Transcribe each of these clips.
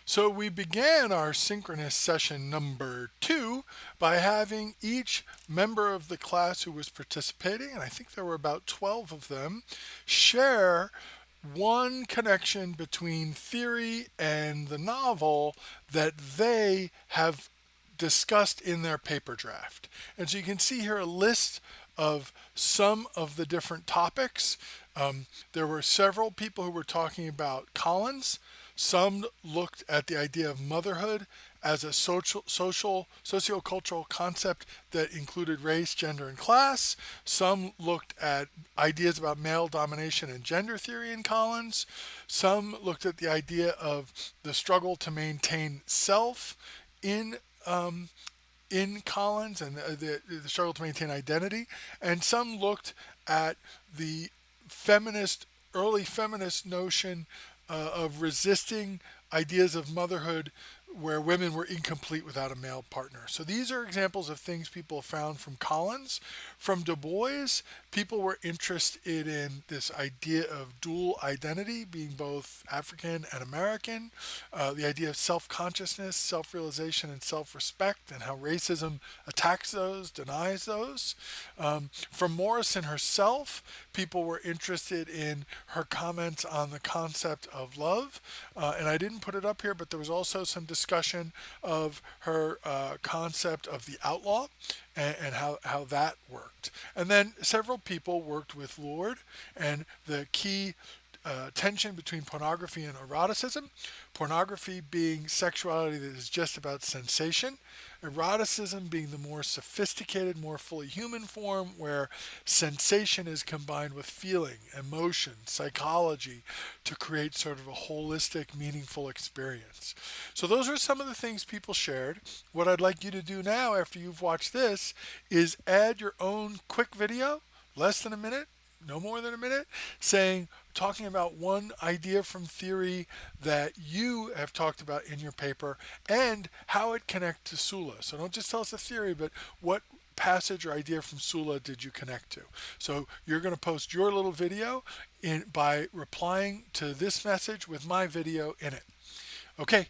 So we began our synchronous session number 2 by having each member of the class who was participating, and I think there were about 12 of them, share one connection between theory and the novel that they have discussed in their paper draft. And so you can see here a list of some of the different topics. There were several people who were talking about Collins. Some looked at the idea of motherhood as a sociocultural concept that included race, gender, and class. Some looked at ideas about male domination and gender theory in Collins. Some looked at the idea of the struggle to maintain self in Collins and the struggle to maintain identity, and some looked at the feminist, early feminist notion of resisting ideas of motherhood where women were incomplete without a male partner. So these are examples of things people found from Collins. From Du Bois, people were interested in this idea of dual identity, being both African and American, the idea of self-consciousness, self-realization, and self-respect, and how racism attacks those, denies those. From Morrison herself, people were interested in her comments on the concept of love. And I didn't put it up here, but there was also some discussion of her concept of the outlaw and how that worked. And then several people worked with Lord and the key tension between pornography and eroticism. Pornography being sexuality that is just about sensation, eroticism being the more sophisticated, more fully human form where sensation is combined with feeling, emotion, psychology to create sort of a holistic, meaningful experience. So those are some of the things people shared. What I'd like you to do now after you've watched this is add your own quick video, less than a minute, no more than a minute, talking about one idea from theory that you have talked about in your paper and how it connects to Sula. So don't just tell us the theory, but what passage or idea from Sula did you connect to? So you're going to post your little video by replying to this message with my video in it. Okay,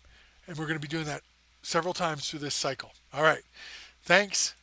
and we're going to be doing that several times through this cycle. All right, thanks.